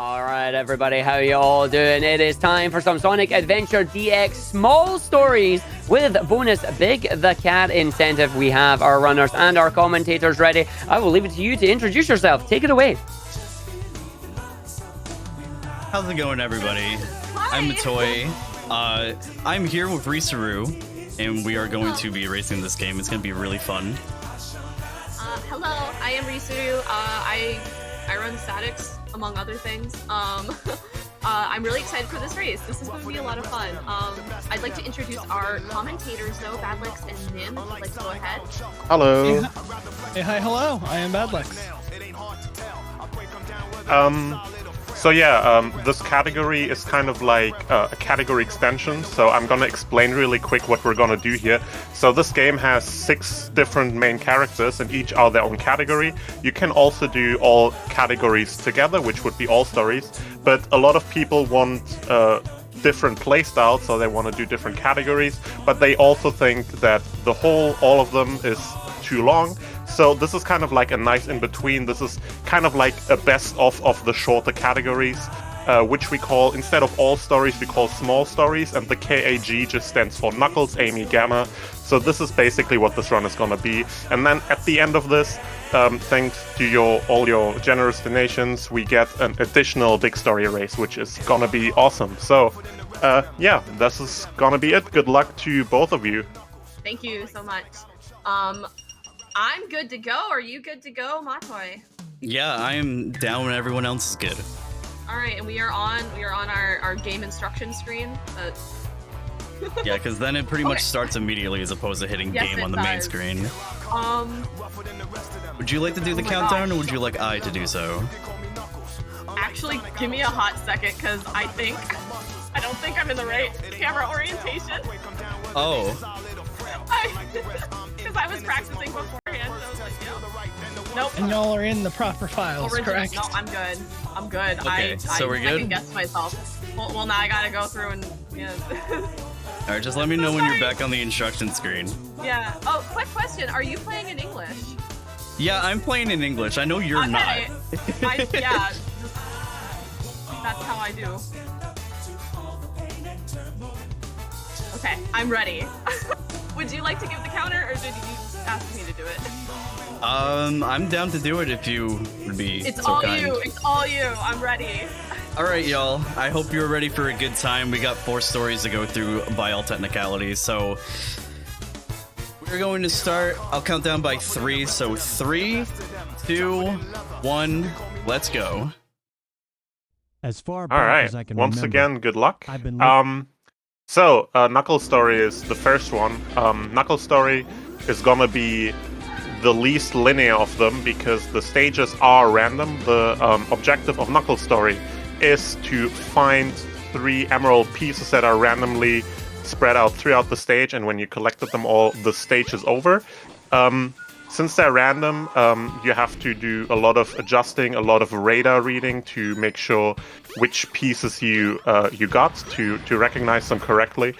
Alright everybody, how you all doing? It is time for some Sonic Adventure DX small stories with bonus Big the Cat incentive. We have our runners and our commentators ready. I will leave it to you to introduce yourself. Take it away. How's it going, everybody? Hi. I'm Matoi. I'm here with Risuruuu, and we are going to be racing this game. It's going to be really fun. Hello, I am Risuruuu. I run statics, among other things. I'm really excited for this race. This is going to be a lot of fun. I'd like to introduce our commentators, though, Badlex and Nim, if you'd like to go ahead. Hello. Hey, hi, hello. I am Badlex. This category is kind of like a category extension, so I'm gonna explain really quick what we're gonna do here. So this game has 6 different main characters, and each are their own category. You can also do all categories together, which would be all stories, but a lot of people want different playstyles, so they want to do different categories, but they also think that all of them is too long. So this is kind of like a nice in-between. This is kind of like a best-of the shorter categories, which we call, instead of all stories, we call small stories, and the K.A.G just stands for Knuckles, Amy, Gamma. So this is basically what this run is going to be. And then at the end of this, thanks to all your generous donations, we get an additional big story race, which is going to be awesome. So, this is going to be it. Good luck to both of you. Thank you so much. I'm good to go. Are you good to go, Matoi? Yeah, I am down when everyone else is good. All right, and we are on our game instruction screen. Yeah, because then it pretty much starts immediately as opposed to hitting Yes, game it on the main does. screen. Would you like to do the my countdown, gosh. or would you like I to do so? Actually, give me a hot second, because I don't think I'm in the right camera orientation. Oh. Because I was practicing beforehand, so I was like, nope. And y'all are in the proper files, Original. correct? No, I'm good. I'm good. Okay, so we're good? I can guess myself. Well, now I gotta go through and Alright, just let me know when you're back on the instruction screen. Yeah. Oh, quick question. Are you playing in English? Yeah, I'm playing in English. I know you're not. Yeah. That's how I do. Okay, I'm ready. Would you like to give the counter, or did you ask me to do it? I'm down to do it if you would be It's so all kind. you. It's all you. I'm ready. Alright, y'all. I hope you're ready for a good time. We got 4 stories to go through by all technicalities, so we're going to start. I'll count down by 3. So 3, 2, 1, let's go. As far back All right. as I can Once remember, again, good luck. I've been Knuckle Story is the first one. Knuckle Story is gonna be the least linear of them because the stages are random. The objective of Knuckle Story is to find 3 emerald pieces that are randomly spread out throughout the stage, and when you collected them all, the stage is over. Since they're random, you have to do a lot of adjusting, a lot of radar reading to make sure which pieces you got to recognize them correctly.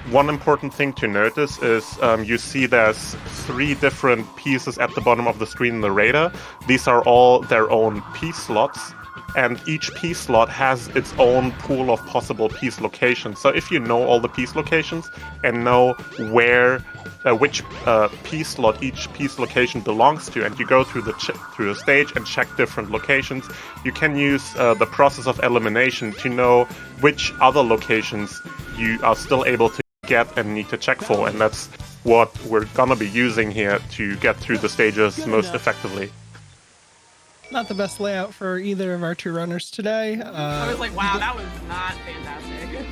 One important thing to notice is you see there's 3 different pieces at the bottom of the screen in the radar. These are all their own piece slots, and each piece slot has its own pool of possible piece locations. So if you know all the piece locations and know where which piece slot each piece location belongs to, and you go through the stage and check different locations, you can use the process of elimination to know which other locations you are still able to get and need to check for, and that's what we're gonna be using here to get through the stages most effectively. Not the best layout for either of our 2 runners today. I was like, wow, that was not fantastic.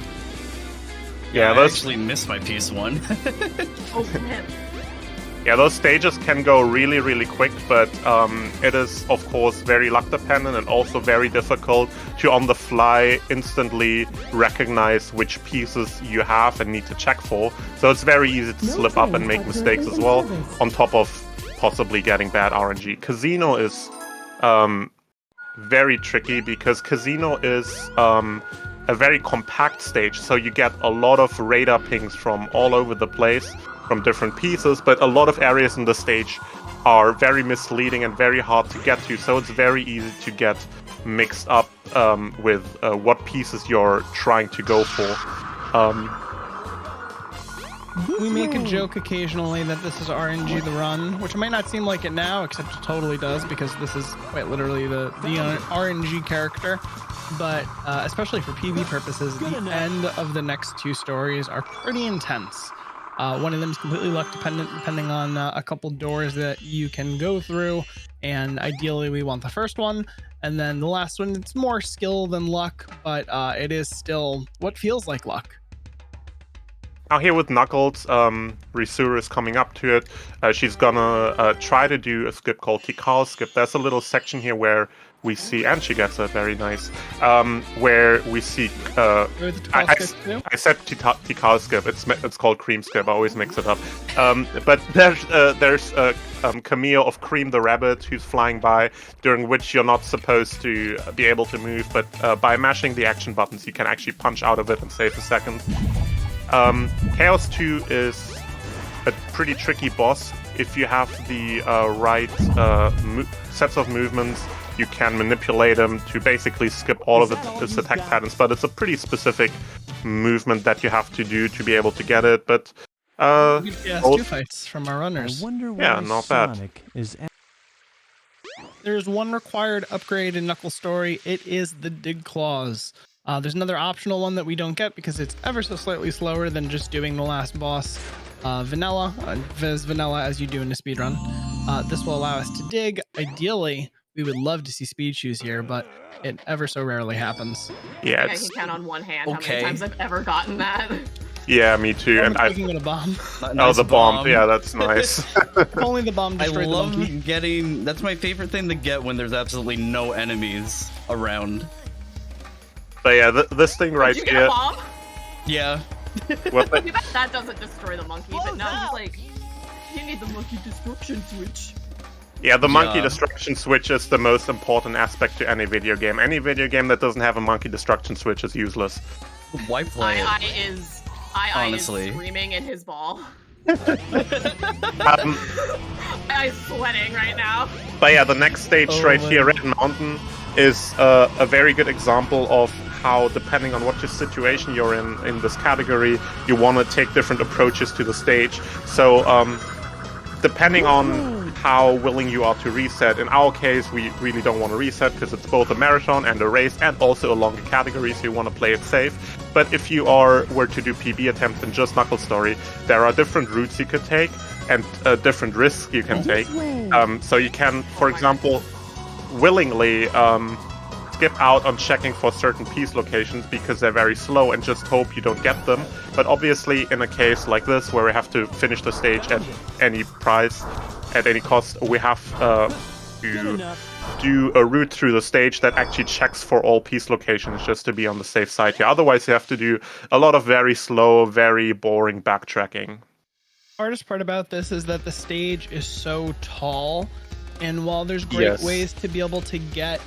Yeah, I those actually missed my piece 1. Oh, man. Yeah, those stages can go really, really quick, but it is, of course, very luck dependent and also very difficult to, on the fly, instantly recognize which pieces you have and need to check for. So it's very easy to slip up and make mistakes as well, on top of possibly getting bad RNG. Casino is very tricky because Casino is a very compact stage, so you get a lot of radar pings from all over the place, from different pieces, but a lot of areas in the stage are very misleading and very hard to get to, so it's very easy to get mixed up with what pieces you're trying to go for. We make a joke occasionally that this is RNG the run, which might not seem like it now, except it totally does, because this is quite literally the RNG character. But especially for PvP purposes, the end of the next 2 stories are pretty intense. One of them is completely luck dependent, depending on a couple doors that you can go through, and ideally we want the first one. And then the last one, it's more skill than luck, but it is still what feels like luck. Now here with Knuckles, Risuruuu is coming up to it. She's gonna try to do a skip called Tikal skip. There's a little section here where we see, and she gets a very nice, where we see, I said Tikal skip, it's called Cream skip, I always mix it up. But there's a cameo of Cream the rabbit who's flying by, during which you're not supposed to be able to move, but by mashing the action buttons you can actually punch out of it and save a second. Chaos 2 is a pretty tricky boss. If you have the right sets of movements, you can manipulate them to basically skip all of its attack patterns, but it's a pretty specific movement that you have to do to be able to get it. But 2 fights from our runners. Yeah, not bad. There's one required upgrade in Knuckle Story. It is the Dig Claws. There's another optional one that we don't get because it's ever so slightly slower than just doing the last boss vanilla, vanilla as you do in a speedrun. This will allow us to dig. Ideally, we would love to see speed shoes here, but it ever so rarely happens. Yeah, I can count on one hand how many times I've ever gotten that. Yeah, me too. And taking a bomb. Oh, the bomb. Yeah, that's nice. Only the bomb destroyed the monkey. I love getting... That's my favorite thing to get when there's absolutely no enemies around. But yeah, this thing right Did you here. get a bomb? Yeah. What the... That doesn't destroy the monkey, but no, he's like, you need the monkey destruction switch. Yeah, the monkey destruction switch is the most important aspect to any video game. Any video game that doesn't have a monkey destruction switch is useless. Why play it? I is screaming in his ball. I'm sweating right now. But yeah, the next stage right here, Red Mountain, is a very good example of how, depending on what your situation you're in this category, you want to take different approaches to the stage. So depending on how willing you are to reset, in our case we really don't want to reset because it's both a marathon and a race and also a longer category, so you want to play it safe. But if you were to do PB attempts in just Knuckle Story, there are different routes you could take and different risks you can take. So you can, for example, willingly skip out on checking for certain piece locations because they're very slow and just hope you don't get them. But obviously in a case like this where we have to finish the stage at any price, at any cost, we have to do a route through the stage that actually checks for all piece locations just to be on the safe side here. Otherwise you have to do a lot of very slow, very boring backtracking. Hardest part about this is that the stage is so tall, and while there's great ways to be able to get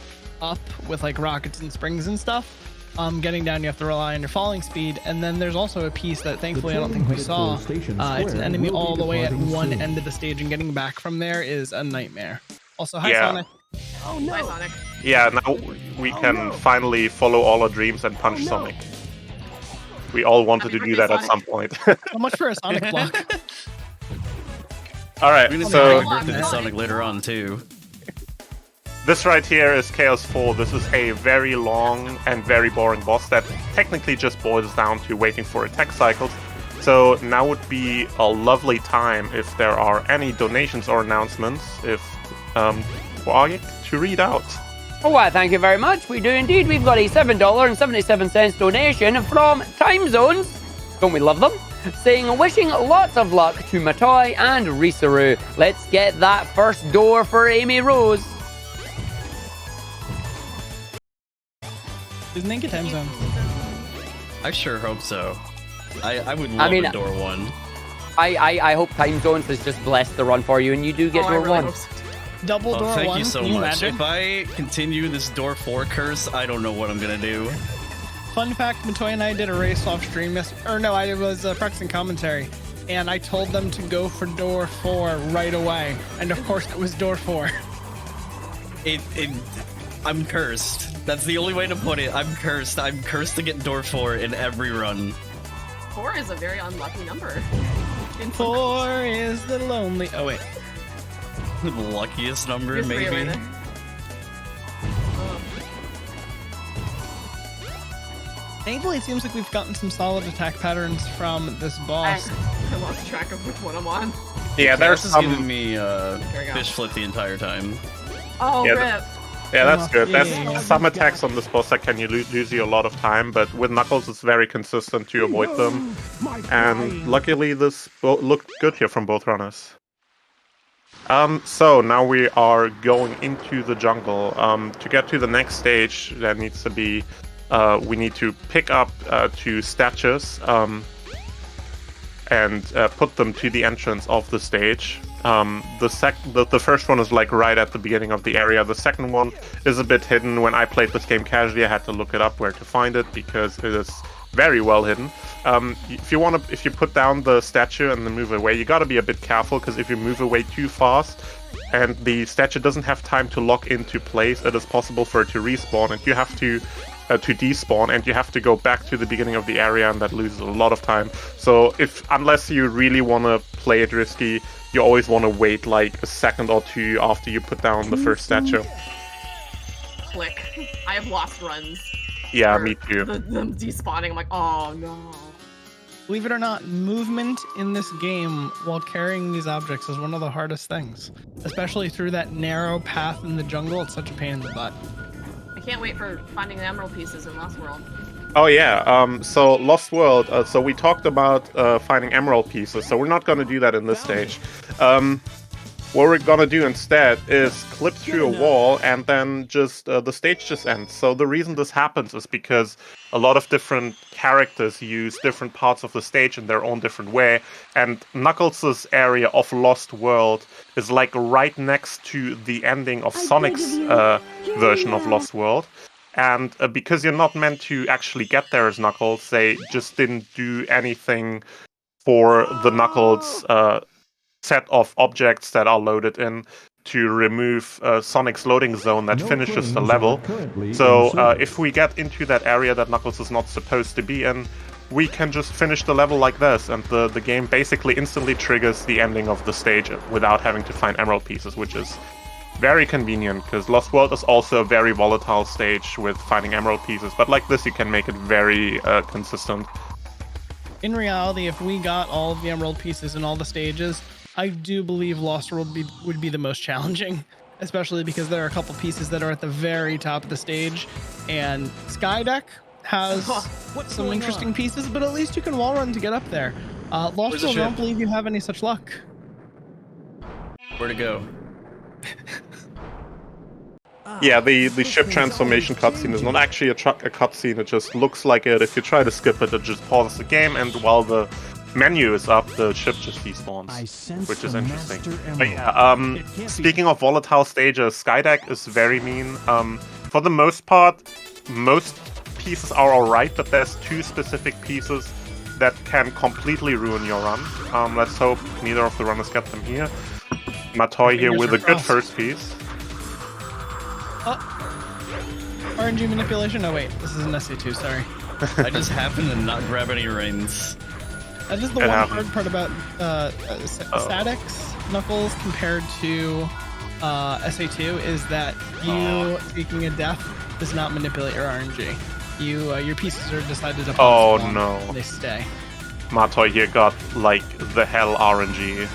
up with like rockets and springs and stuff, getting down you have to rely on your falling speed. And then there's also a piece that thankfully I don't think we saw. It's an enemy all the way at one end of the stage, and getting back from there is a nightmare. Also, hi Sonic. Oh no. Hi Sonic. Yeah, now we can finally follow all our dreams and punch Sonic. We all wanted to do that at some point. How much for a Sonic block? Alright, so birthday to Sonic later on too. This right here is Chaos 4. This is a very long and very boring boss that technically just boils down to waiting for attack cycles. So now would be a lovely time if there are any donations or announcements for Argic to read out. Oh, well, thank you very much. We do indeed. We've got a $7.77 donation from Time Zones. Don't we love them? Saying, wishing lots of luck to Matoi and Risuruuu. Let's get that first door for Amy Rose. Isn't it Time Zone? I sure hope so. I would love a door one. I hope Time Zones has just blessed the run for you and you do get door one. Double door thank one. You so much. If I continue this door 4 curse, I don't know what I'm gonna do. Fun fact, Matoi and I did a race off stream I was practicing commentary, and I told them to go for door 4 right away, and of course it was door 4. I'm cursed. That's the only way to put it. I'm cursed. I'm cursed to get door 4 in every run. 4 is a very unlucky number. 4 is the lonely. Oh wait. The luckiest number, Here's 3 maybe. right there. Thankfully, it seems like we've gotten some solid attack patterns from this boss. I lost track of which one I'm on. Yeah, there's Chaos is some. giving me we go. fish flip the entire time. Oh, Yeah, rip. Yeah, that's good. Yeah. There's some attacks on this boss that can lose you a lot of time, but with Knuckles, it's very consistent to avoid them. And luckily, this looked good here from both runners. So now we are going into the jungle. To get to the next stage, there needs to be, we need to pick up 2 statues and put them to the entrance of the stage. The first one is like right at the beginning of the area. The second one is a bit hidden. When I played this game casually, I had to look it up where to find it because it is very well hidden. If you put down the statue and then move away, you gotta be a bit careful because if you move away too fast and the statue doesn't have time to lock into place, it is possible for it to respawn, and you have to despawn, and you have to go back to the beginning of the area, and that loses a lot of time. So unless you really want to play it risky, you always want to wait like a second or 2 after you put down the first statue. Click. I have lost runs. Yeah, for me too. Them despawning. I'm like, oh no. Believe it or not, movement in this game while carrying these objects is one of the hardest things. Especially through that narrow path in the jungle, it's such a pain in the butt. I can't wait for finding the emerald pieces in Lost World. Oh yeah, so Lost World, so we talked about finding emerald pieces, so we're not going to do that in this stage. What we're going to do instead is clip through a wall, and then just the stage just ends. So the reason this happens is because a lot of different characters use different parts of the stage in their own different way, and Knuckles' area of Lost World is like right next to the ending of Sonic's version of Lost World. And because you're not meant to actually get there as Knuckles, they just didn't do anything for the Knuckles set of objects that are loaded in to remove Sonic's loading zone that finishes the level. So if we get into that area that Knuckles is not supposed to be in, we can just finish the level like this, and the game basically instantly triggers the ending of the stage without having to find emerald pieces, which is very convenient, because Lost World is also a very volatile stage with finding emerald pieces, but like this you can make it very consistent. In reality, if we got all of the emerald pieces in all the stages, I do believe Lost World would be the most challenging, especially because there are a couple pieces that are at the very top of the stage, and Skydeck has some interesting pieces, but at least you can wall run to get up there. Lost World, I don't believe you have any such luck. Where to go? Yeah, the ship transformation cutscene is not actually a cutscene, it just looks like it. If you try to skip it, it just pauses the game, and while the menu is up, the ship just despawns, which is interesting. But yeah, speaking of volatile stages, Skydeck is very mean. For the most part, most pieces are alright, but there's 2 specific pieces that can completely ruin your run. Let's hope neither of the runners get them here. Matoi here with a good first piece. RNG manipulation? Oh wait, this is an SC2, sorry. I just happened to not grab any rings. That is the one hard part about Statics Knuckles compared to SA2 is that you taking a death does not manipulate your RNG. Your pieces are decided upon. Oh no. They stay. Matoi here got like the hell RNG.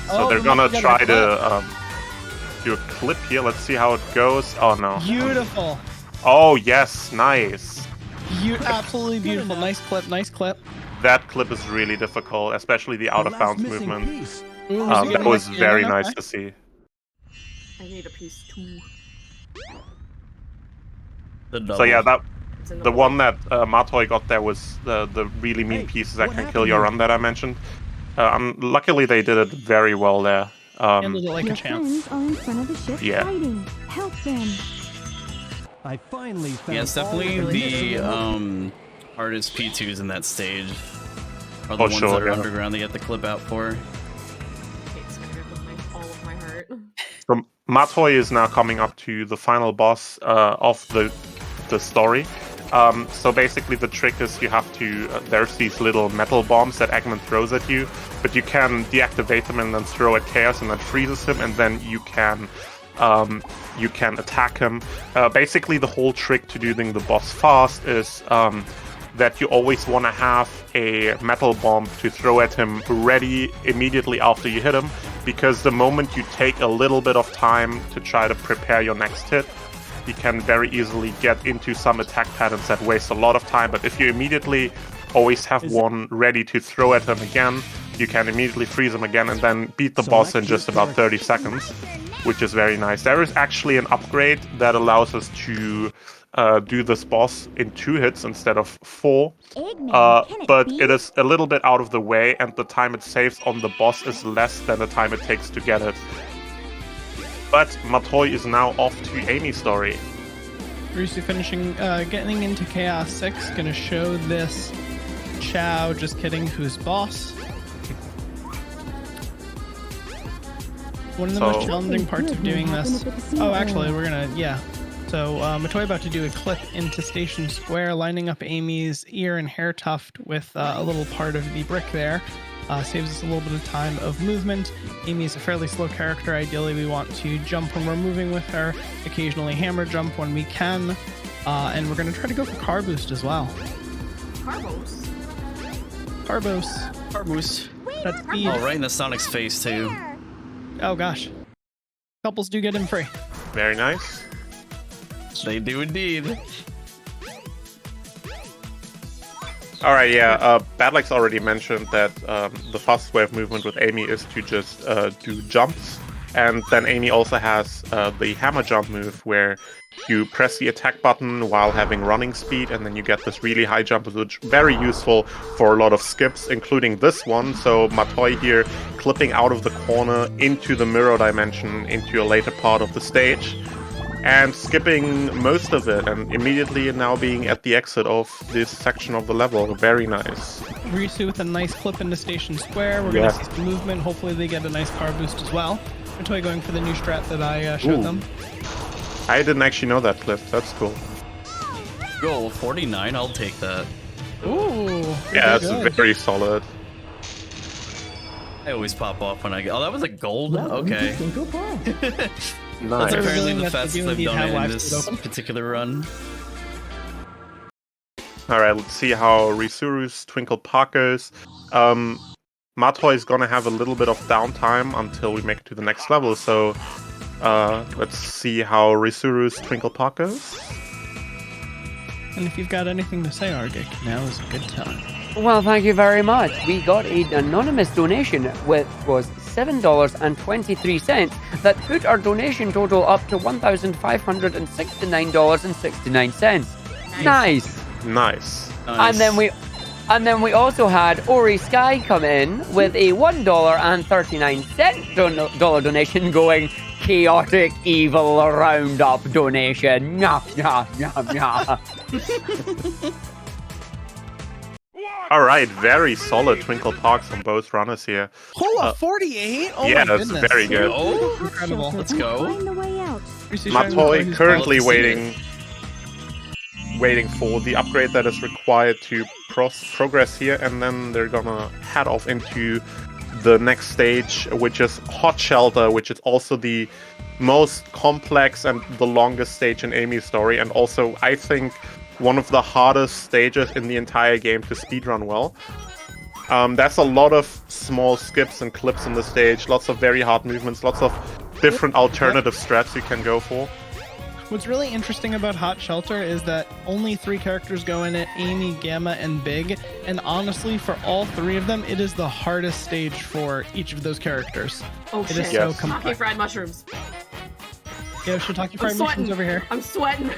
So they're gonna try to do a clip here. Let's see how it goes. Oh no. Beautiful. Oh yes, nice. Absolutely beautiful. Nice clip. Nice clip. That clip is really difficult, especially the out of bounds movement. Ooh, That was very nice to see. I need a piece too. So yeah, the one that Matoi got there was the really mean pieces that can kill your run that I mentioned. Luckily they did it very well there. Handled it like a champ. Are in front of the ship fighting. Help them. I finally found Yeah, it's definitely the hardest P2s in that stage are the ones that are underground that you have to clip out for. Hate Skyrim with all of my heart. So Matoi is now coming up to the final boss of the story. So basically the trick is you have to, there's these little metal bombs that Eggman throws at you, but you can deactivate them and then throw at Chaos and that freezes him, and then you can attack him. Basically the whole trick to doing the boss fast is that you always want to have a metal bomb to throw at him ready immediately after you hit him, because the moment you take a little bit of time to try to prepare your next hit, you can very easily get into some attack patterns that waste a lot of time. But if you immediately always have one ready to throw at him again, you can immediately freeze him again and then beat the boss in just about 30 seconds, which is very nice. There is actually an upgrade that allows us to do this boss in 2 hits instead of 4, but it is a little bit out of the way, and the time it saves on the boss is less than the time it takes to get it. But Matoi is now off to Amy's story. Risu finishing, getting into Chaos 6, gonna show this Chow, just kidding, who's boss. One of the most challenging parts of doing this... Oh, actually, we're gonna... Yeah. So, Matoi about to do a clip into Station Square, lining up Amy's ear and hair tuft with a little part of the brick there. Saves us a little bit of time of movement. Amy's a fairly slow character. Ideally, we want to jump when we're moving with her, occasionally hammer jump when we can, and we're going to try to go for car boost as well. Carbos? Carbos. That's speed. Oh, right in the Sonic's face, too. Oh, gosh. Couples do get in free. Very nice. They do indeed. Alright, yeah, Badlax already mentioned that the fastest way of movement with Amy is to just do jumps. And then Amy also has the hammer jump move, where you press the attack button while having running speed, and then you get this really high jump, which is very useful for a lot of skips, including this one. So Matoi here clipping out of the corner into the mirror dimension, into a later part of the stage, and skipping most of it, and immediately now being at the exit of this section of the level. Very nice. Risu with a nice clip into Station Square. We're going to see some movement. Hopefully they get a nice car boost as well. Matoi going for the new strat that I showed them. I didn't actually know that clip. That's cool. Goal 49, I'll take that. Ooh. Yeah, that's very solid. I always pop off when I get... Oh, that was a gold? Okay. Nice. That's apparently the That's fastest the I've done it in live this open. particular run. Alright, let's see how Risuruu's Twinkle Park goes. Matoi is gonna have a little bit of downtime until we make it to the next level, so let's see how Risuruu's Twinkle Park goes. And if you've got anything to say, Argic, now is a good time. Well, thank you very much. We got an anonymous donation, which was $7.23. That put our donation total up to $1,569.69. Nice. Nice. And then we also had Ori Sky come in with a $1.39 donation, going chaotic evil roundup donation. Nyah, nyah, nyah, nyah. Alright, very solid Twinkle Parks from both runners here. Hola, 48? Oh yeah, my that's goodness. very good. Oh, Incredible. let's go. Find the way out. Matoi currently Well, waiting for the upgrade that is required to progress here, and then they're gonna head off into the next stage, which is Hot Shelter, which is also the most complex and the longest stage in Amy's story, and also, I think, one of the hardest stages in the entire game to speedrun well. There's a lot of small skips and clips in the stage, lots of very hard movements, lots of different alternative strats you can go for. What's really interesting about Hot Shelter is that only 3 characters go in it, Amy, Gamma, and Big, and honestly, for all 3 of them, it is the hardest stage for each of those characters. Oh It shit. is so Yes. complex. Talking fried mushrooms. Yeah, Shiitake I'm fried mushrooms sweating. over here. I'm sweating.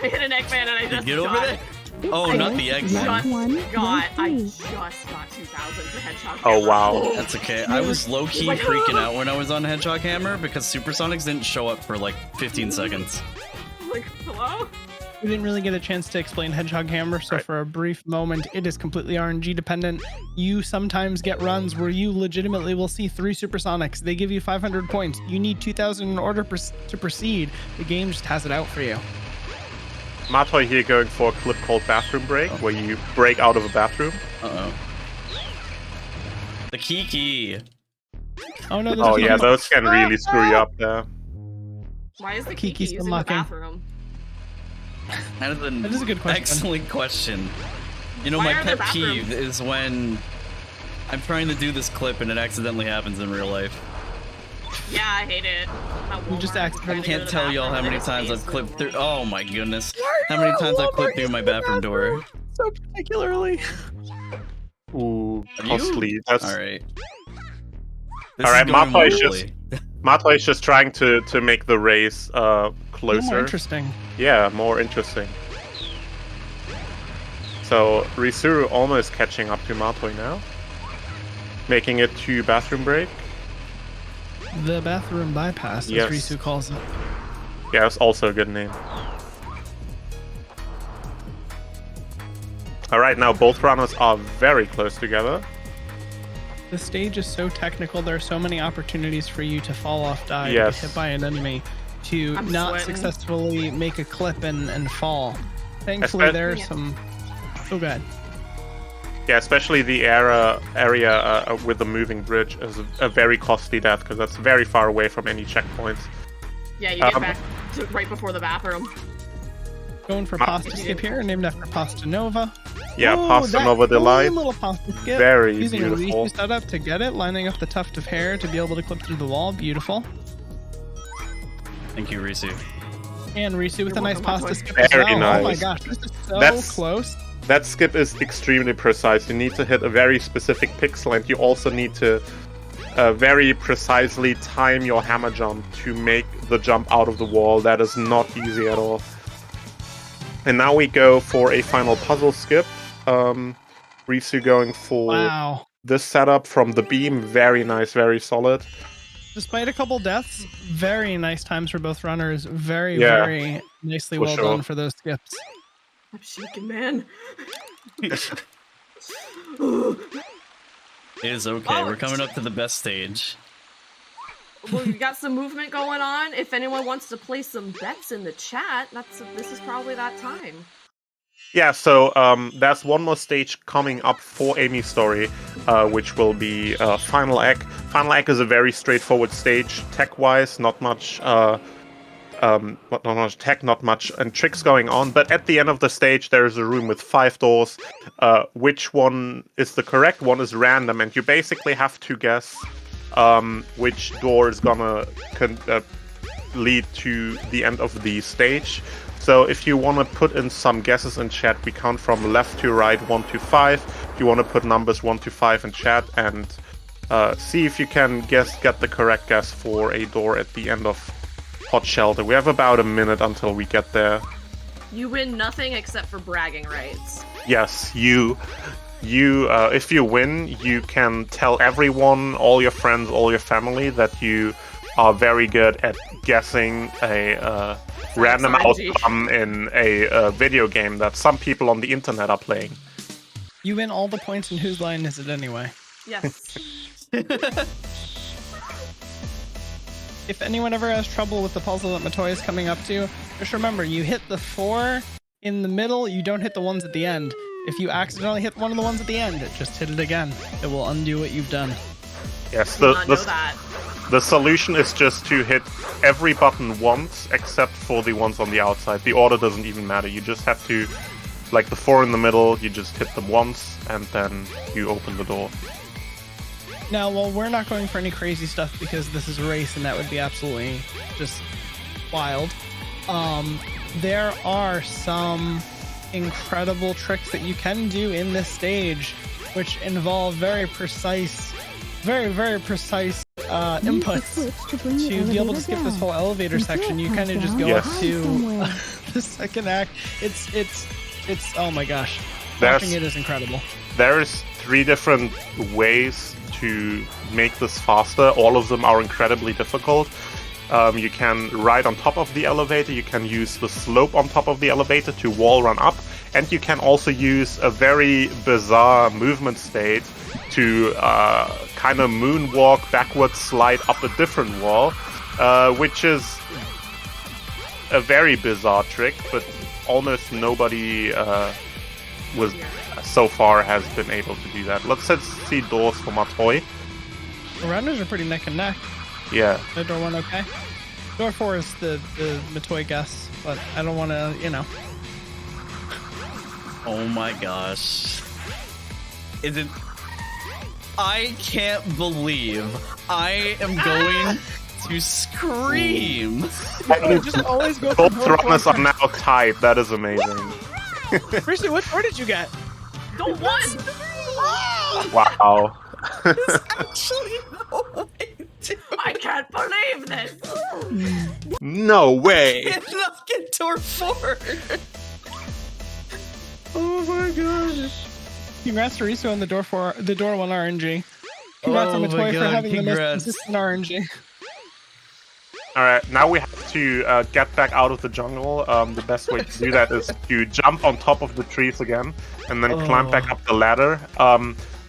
I hit an Eggman and I just Get over got there. Oh, not the egg. Just got One, 2000 for Hedgehog. Oh, Hammer. wow. That's okay. I was low-key freaking out when I was on Hedgehog Hammer because Supersonics didn't show up for like 15 seconds. Like, hello? We didn't really get a chance to explain Hedgehog Hammer, so for a brief moment, it is completely RNG dependent. You sometimes get runs where you legitimately will see 3 supersonics. They give you 500 points. You need 2,000 in order to proceed. The game just has it out for you. Matoi here going for a clip called Bathroom Break, where you break out of a bathroom. Uh-oh. The Kiki. Oh no! Oh yeah, those can really screw you up there. Why is the Kiki's Kiki using the unlocking. bathroom? That is a good question. Excellent question. You know, Why my are there pet peeve bathrooms? is when I'm trying to do this clip and it accidentally happens in real life. Yeah, I hate it. You just accidentally I can't tell y'all how many times I've clipped through. Oh my goodness. How many times I've clipped through my bathroom door. So particularly. Ooh, Have costly. you? That's Alright. Alright, Matoi is just trying to make the race closer. More interesting. Yeah, more interesting. So Risuruuu almost catching up to Matoi now. Making it to Bathroom Break. The bathroom bypass, as Risuruuu calls it. Yeah, it's also a good name. Alright, now both runners are very close together. The stage is so technical, there are so many opportunities for you to fall off, die, to get hit by an enemy, to not successfully make a clip and fall. Thankfully, there are some... Oh, God. Yeah, especially the area with the moving bridge is a very costly death, because that's very far away from any checkpoints. Yeah, you get back to right before the bathroom. Going for Pasta Skip here, named after Pasta Nova. Yeah, Pasta Nova Delight. Little pasta skip. Very Using beautiful. a Risuruuu setup to get it, lining up the tuft of hair to be able to clip through the wall. Beautiful. Thank you, Risuruuu. And Risuruuu with a nice pasta skip Very as well. nice. Oh my gosh, this is so close. That skip is extremely precise. You need to hit a very specific pixel, and you also need to very precisely time your hammer jump to make the jump out of the wall. That is not easy at all. And now we go for a final puzzle skip. Risuruuu going for this setup from the beam. Very nice, very solid. Despite a couple deaths, very nice times for both runners. Very, very nicely well done for those skips. I'm shaking, man. It is okay. We're coming up to the best stage. Well, we got some movement going on. If anyone wants to place some bets in the chat, this is probably that time. Yeah, so there's one more stage coming up for Amy's story, which will be Final Egg. Final Egg is a very straightforward stage, tech-wise, not much tech, not much and tricks going on. But at the end of the stage, there is a room with 5 doors. Which one is the correct one is random, and you basically have to guess which door is gonna lead to the end of the stage. So if you want to put in some guesses in chat, we count from left to right, 1 to 5. If you want to put numbers 1 to 5 in chat and see if you can get the correct guess for a door at the end of Hot Shelter. We have about a minute until we get there. You win nothing except for bragging rights. Yes, you if you win, you can tell everyone, all your friends, all your family, that you are very good at guessing a random outcome in a video game that some people on the internet are playing. You win all the points, and whose line is it anyway? Yes. If anyone ever has trouble with the puzzle that Matoi is coming up to, just remember, you hit the 4 in the middle, you don't hit the ones at the end. If you accidentally hit one of the ones at the end, just hit it again. It will undo what you've done. Yes, the solution is just to hit every button once, except for the ones on the outside. The order doesn't even matter. You just have to, like the 4 in the middle, you just hit them once, and then you open the door. Now, well, we're not going for any crazy stuff because this is a race, and that would be absolutely just wild. There are some incredible tricks that you can do in this stage, which involve very precise inputs to be able to skip this whole elevator section. You kind of just go up to the second act. It's oh my gosh, watching it is incredible. There's 3 different ways to make this faster. All of them are incredibly difficult. You can ride on top of the elevator, you can use the slope on top of the elevator to wall run up, and you can also use a very bizarre movement state to kind of moonwalk backwards, slide up a different wall, which is a very bizarre trick, but almost nobody was so far has been able to do that. Let's see doors for Matoi. The rounders are pretty neck and neck. Yeah. The door 1 okay? Door 4 is the Matoi guess, but I don't want to, you know. Oh my gosh. Is it... I can't believe I am going to scream. Just always go Both for door runners 4 are now tied. That is amazing. Risuruuu, what door did you get? Don't one. Wow. There's actually no way to... I can't believe this. No way. I cannot get door 4. Oh my gosh. Congrats to Risuruuu on the door 1 RNG. Congrats on Oh my Matoi for God, having the most congrats. consistent RNG. All right, now we have to get back out of the jungle. The best way to do that is to jump on top of the trees again, and then climb back up the ladder.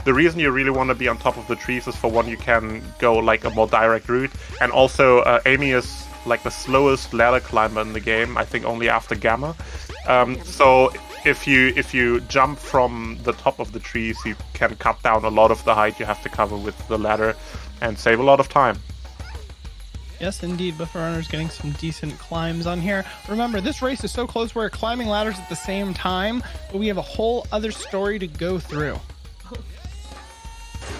The reason you really want to be on top of the trees is, for one, you can go like a more direct route, and also Amy is like the slowest ladder climber in the game. I think only after Gamma. So if you jump from the top of the trees, you can cut down a lot of the height you have to cover with the ladder, and save a lot of time. Yes, indeed, Buffer Runner's getting some decent climbs on here. Remember, this race is so close, we're climbing ladders at the same time, but we have a whole other story to go through.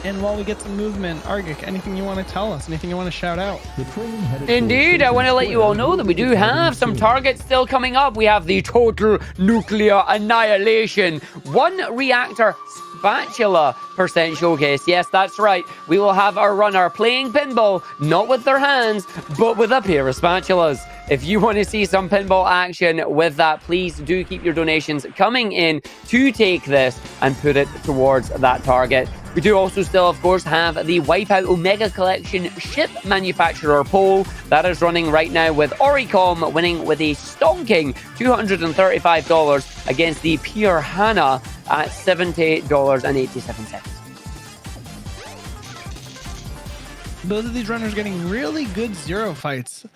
And while we get some movement, Argic, anything you want to tell us? Anything you want to shout out? Indeed, I want to let you all know that we do have some targets still coming up. We have the total nuclear annihilation 1 reactor spatula % showcase. Yes, that's right. We will have our runner playing pinball, not with their hands, but with a pair of spatulas. If you want to see some pinball action with that, please do keep your donations coming in to take this and put it towards that target. We do also still, of course, have the Wipeout Omega Collection ship manufacturer poll that is running right now, with Oricom winning with a stonking $235 against the Pure Hana at $70.87. Both of these runners getting really good zero fights.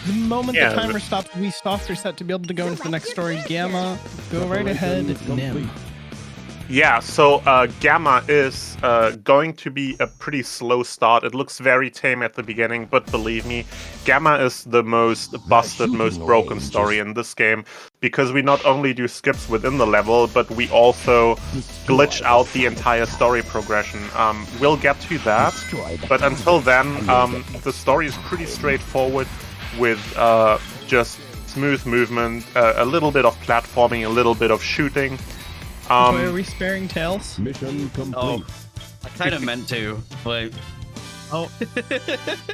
The moment the timer stops, we soft reset to be able to go into the next story. Gamma, go right ahead. Nim. Yeah, so Gamma is going to be a pretty slow start. It looks very tame at the beginning, but believe me, Gamma is the most busted, most broken story in this game, because we not only do skips within the level, but we also glitch out the entire story progression. We'll get to that, but until then, the story is pretty straightforward, with just smooth movement, a little bit of platforming, a little bit of shooting. Are we sparing Tails? Mission complete. Oh, I kind of meant to, but... Oh.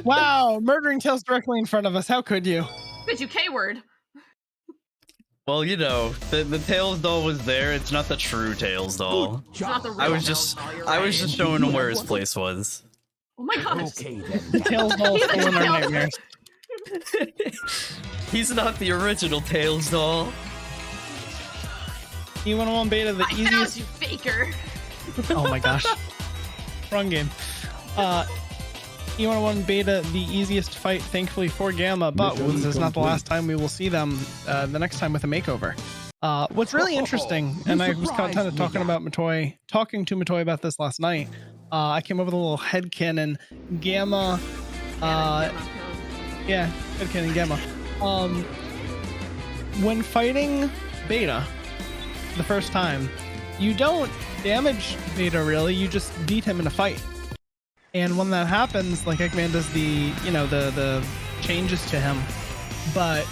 Wow, murdering Tails directly in front of us. How could you? Could you K-word? Well, you know, the Tails doll was there. It's not the true Tails doll. It's not the real I was Tails. just showing him where his place was. Oh my gosh. Tails doll is still in our nightmares. He's not the original Tails doll. E101 beta, the I found easiest. you, faker. Oh my gosh. Wrong game. E101 beta, the easiest fight, thankfully, for Gamma, but this is not the last time we will see them. The next time with a makeover. What's really interesting, and I was kind of talking to Matoi about this last night. I came up with a little headcanon. Gamma. Yeah, headcanon Gamma. When fighting Beta the first time, you don't damage Beta really, you just beat him in a fight. And when that happens, like Eggman does the changes to him, but,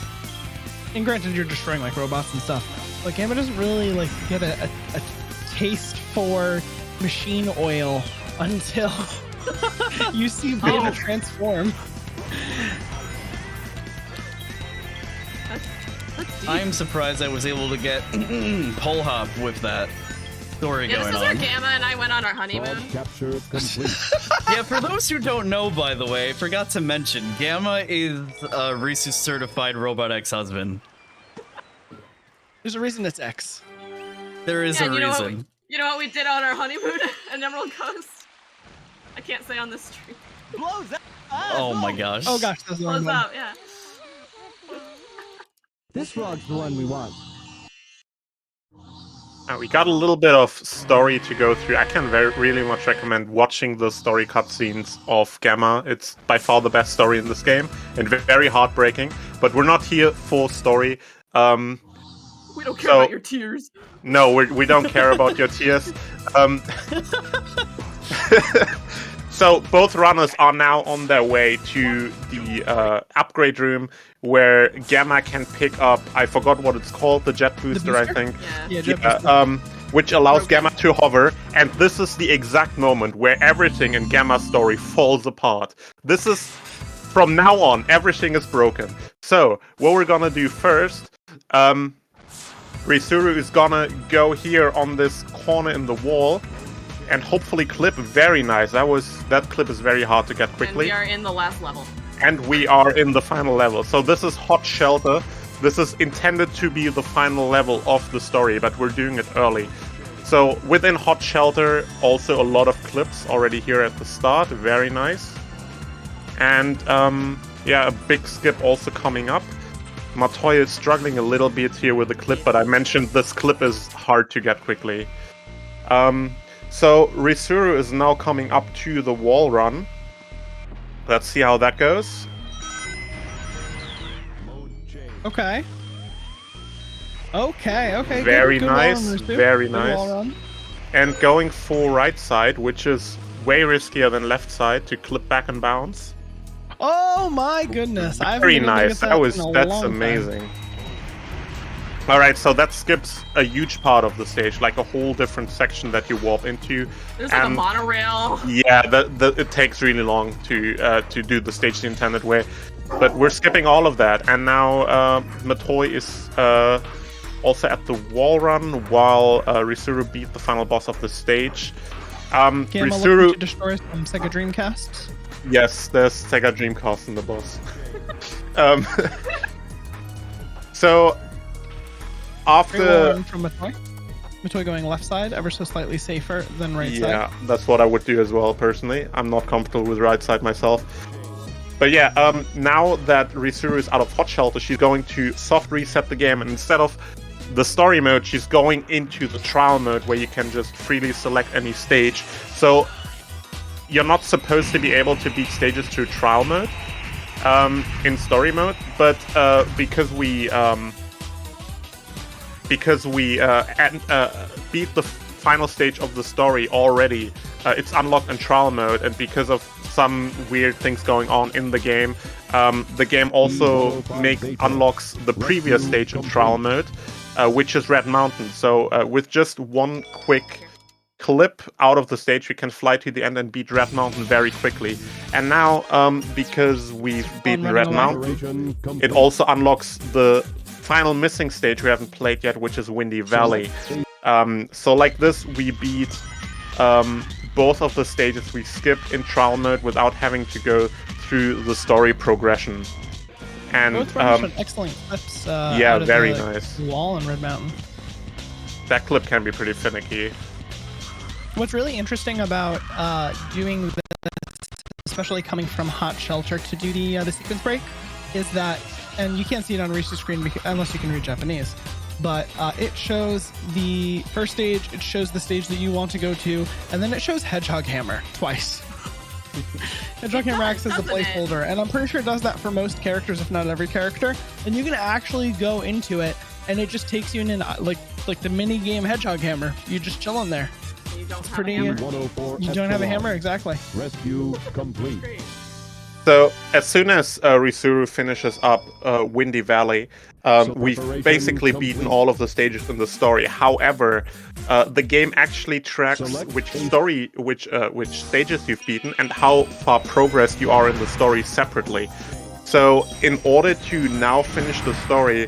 and granted you're destroying like robots and stuff, but Gamma doesn't really like get a taste for machine oil until you see Beta transform. That's deep. I'm surprised I was able to get pole hop with that. story Yeah, going this is where on. Gamma and I went on our honeymoon. Capture complete. Yeah, for those who don't know, by the way, I forgot to mention, Gamma is Risu's certified robot ex-husband. There's a reason it's X. There is a and reason. You know what we did on our honeymoon at Emerald Coast? I can't say on this stream. Blows up. Oh my gosh. Oh gosh, that's the wrong Close one. up, yeah. This frog's the one we want. We got a little bit of story to go through. I can really much recommend watching the story cutscenes of Gamma. It's by far the best story in this game, and very heartbreaking. But we're not here for story. We don't care about your tears. No, we don't care about your tears. So both runners are now on their way to the upgrade room where Gamma can pick up, I forgot what it's called, the jet booster, I think. Yeah. Yeah, Jeff Which allows Gamma to hover, and this is the exact moment where everything in Gamma's story falls apart. This is, from now on, everything is broken. So, what we're gonna do first, Risuruuu is gonna go here on this corner in the wall, and hopefully clip. Very nice. That clip is very hard to get quickly. And we are in the last level. And we are in the final level. So this is Hot Shelter. This is intended to be the final level of the story, but we're doing it early. So within Hot Shelter, also a lot of clips already here at the start. Very nice. And yeah, a big skip also coming up. Matoi is struggling a little bit here with the clip, but I mentioned this clip is hard to get quickly. So Risuruuu is now coming up to the wall run. Let's see how that goes. Okay. Okay. Very good nice, wall run, Risuruuu. very Good nice. wall run. And going for right side, which is way riskier than left side to clip back and bounce. Oh my goodness! Very nice. That's amazing. All right, so that skips a huge part of the stage, like a whole different section that you warp into. There's like a monorail. Yeah, it takes really long to do the stage the intended way, but we're skipping all of that. And now Matoi is also at the wall run while Risuruuu beat the final boss of the stage. Risuruuu to destroy some Sega Dreamcasts. Yes, there's Sega Dreamcast in the boss. So. After from Matoi going left side, ever so slightly safer than right side. Yeah, that's what I would do as well, personally. I'm not comfortable with right side myself. But yeah, now that Risuruuu is out of Hot Shelter, she's going to soft reset the game, and instead of the story mode, she's going into the trial mode where you can just freely select any stage. So you're not supposed to be able to beat stages through trial mode in story mode, but because we beat the final stage of the story already, it's unlocked in trial mode, and because of some weird things going on in the game also unlocks the previous stage in trial mode, which is Red Mountain. So with just one quick clip out of the stage, we can fly to the end and beat Red Mountain very quickly. And now, because we've beaten Red Mountain, it also unlocks the final missing stage we haven't played yet, which is Windy Valley. So like this, we beat both of the stages we skipped in trial mode without having to go through the story progression. And excellent clips. Yeah, very nice. Wall in Red Mountain. That clip can be pretty finicky. What's really interesting about doing this, especially coming from Hot Shelter to do the sequence break, is that, and you can't see it on Risu's screen unless you can read Japanese, but it shows the first stage, it shows the stage that you want to go to, and then it shows Hedgehog Hammer twice. Hedgehog Hammer acts as a placeholder, and I'm pretty sure it does that for most characters, if not every character. And you can actually go into it, and it just takes you in like the mini game Hedgehog Hammer. You're just chilling there. You don't It's have pretty. a hammer. You don't have a hammer, exactly. Rescue complete. Great. So as soon as Risuruuu finishes up Windy Valley, we've basically beaten all of the stages in the story. However, the game actually tracks which stages you've beaten and how far progressed you are in the story separately. So in order to now finish the story,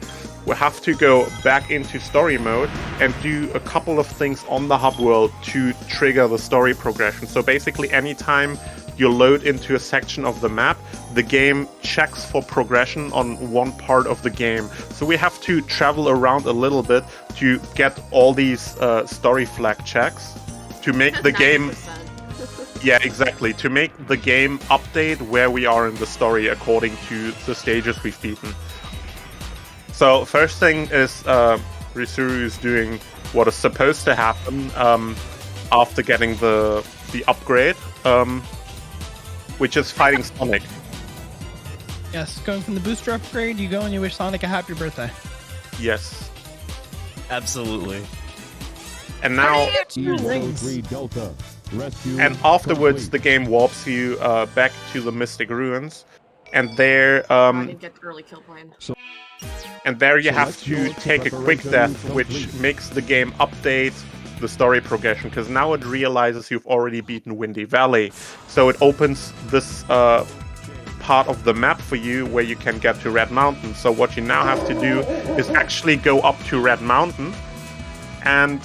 we have to go back into story mode and do a couple of things on the hub world to trigger the story progression. So basically, anytime you load into a section of the map, the game checks for progression on one part of the game. So we have to travel around a little bit to get all these story flag checks to make the game... Yeah, exactly. To make the game update where we are in the story according to the stages we've beaten. So first thing is Risuruuu is doing what is supposed to happen after getting the upgrade, which is fighting Sonic. Yes, going from the booster upgrade, you go and you wish Sonic a happy birthday. Yes. Absolutely. And now... Delta. Rescue And afterwards, the game warps you back to the Mystic Ruins, and there, I didn't get the early kill point. and there you have to take a quick death, which makes the game update the story progression, because now it realizes you've already beaten Windy Valley, so it opens this part of the map for you where you can get to Red Mountain. So what you now have to do is actually go up to Red Mountain and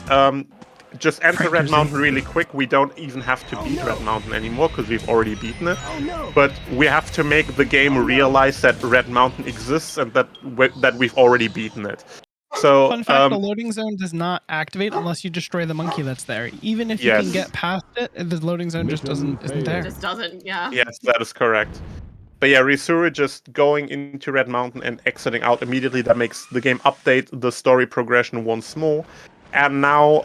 just enter Red Mountain really quick. We don't even have to beat Red Mountain anymore because we've already beaten it. But we have to make the game realize that Red Mountain exists and that we've already beaten it. So, fun fact, the loading zone does not activate unless you destroy the monkey that's there. Even if you can get past it, the loading zone just isn't there. It just doesn't, yeah. Yes, that is correct. But yeah, Risuruuu just going into Red Mountain and exiting out immediately, that makes the game update the story progression once more. And now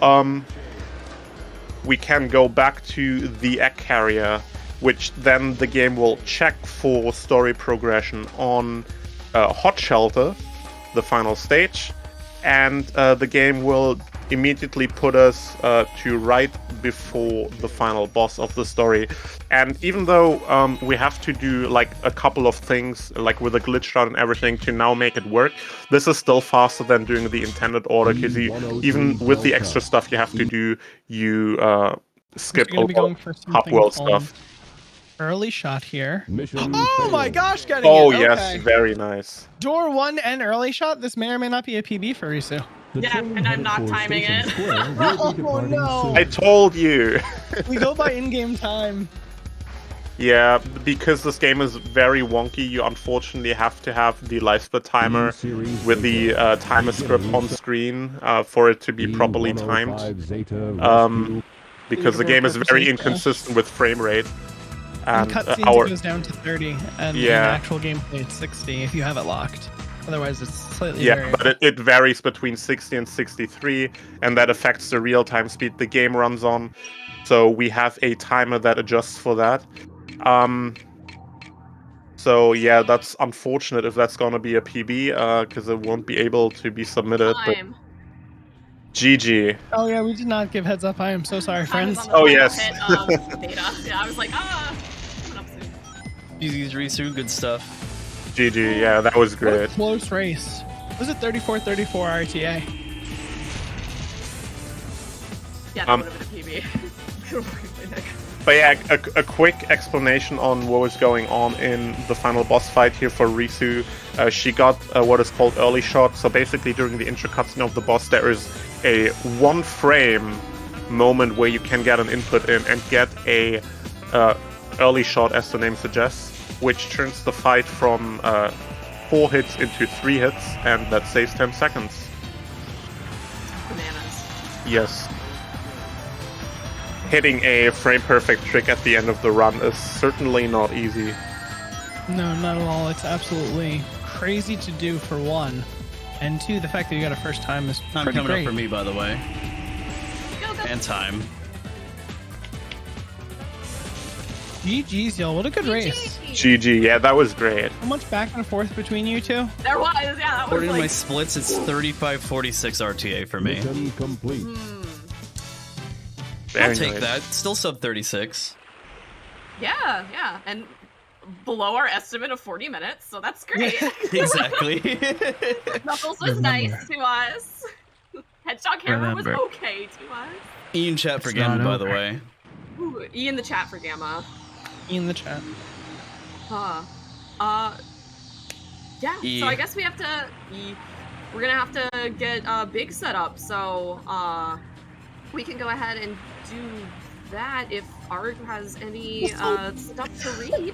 we can go back to the egg carrier, which then the game will check for story progression on Hot Shelter, the final stage, and the game will immediately put us to right before the final boss of the story. And even though we have to do like a couple of things, like with a glitch shot and everything, to now make it work, this is still faster than doing the intended order, because even with the extra stuff you have to do, you skip a lot of hub world stuff. Early shot here. Mission Oh my failed. gosh, getting Oh it. yes, Okay. very nice. Door 1 and early shot. This may or may not be a PB for Risu. The Yeah, train and I'm headed not for timing Station it. Square will be Oh, departing no. soon. I told you. We go by in-game time. Yeah, because this game is very wonky, you unfortunately have to have the life split timer with the timer script on screen for it to be properly timed. Because the game is very inconsistent with frame rate. In And cutscenes it goes down to 30, and in Yeah. actual gameplay it's 60 if you have it locked. Otherwise it's slightly yeah, variable. but it varies between 60 and 63, and that affects the real-time speed the game runs on. So we have a timer that adjusts for that. So yeah, that's unfortunate if that's gonna be a PB, because it won't be able to be submitted. But Time. GG. Oh yeah, we did not give heads up. I am so sorry, I was friends. on the Oh, final yes. hit, data. Yeah, I was like, coming up soon. GG's Risuruuu, good stuff. GG, yeah, that was What a great. close race. Was it 34-34 RTA? Yeah, that would have been a PB. But yeah, a quick explanation on what was going on in the final boss fight here for Risuruuu. She got what is called early shot. So basically during the intro cutscene of the boss, there is a 1 frame moment where you can get an input in and get a early shot, as the name suggests, which turns the fight from 4 hits into 3 hits, and that saves 10 seconds. Bananas. Yes. Hitting a frame-perfect trick at the end of the run is certainly not easy. No, not at all. It's absolutely crazy to do for 1. And 2, the fact that you got it first time is Time pretty coming great. up for me, by the way. Go, go. And time. GG's, y'all. What a good race. GG, yeah, that was great. How much back and forth between you two? There was, yeah, that was According to my like... splits, it's 35-46 RTA for me. Mission complete. Very I'll take nice. that. Still sub 36. Yeah, yeah, and below our estimate of 40 minutes, so that's great. Exactly. Knuckles was nice to us. Headshot camera was Remember. okay to us. Ian chat for It's Gamma, not by the over. way. Ooh, E in the chat for Gamma. In the chat. Yeah, E. so I guess we have to... E. we're gonna have to get Big set up. So we can go ahead and do that if Art has any stuff to read.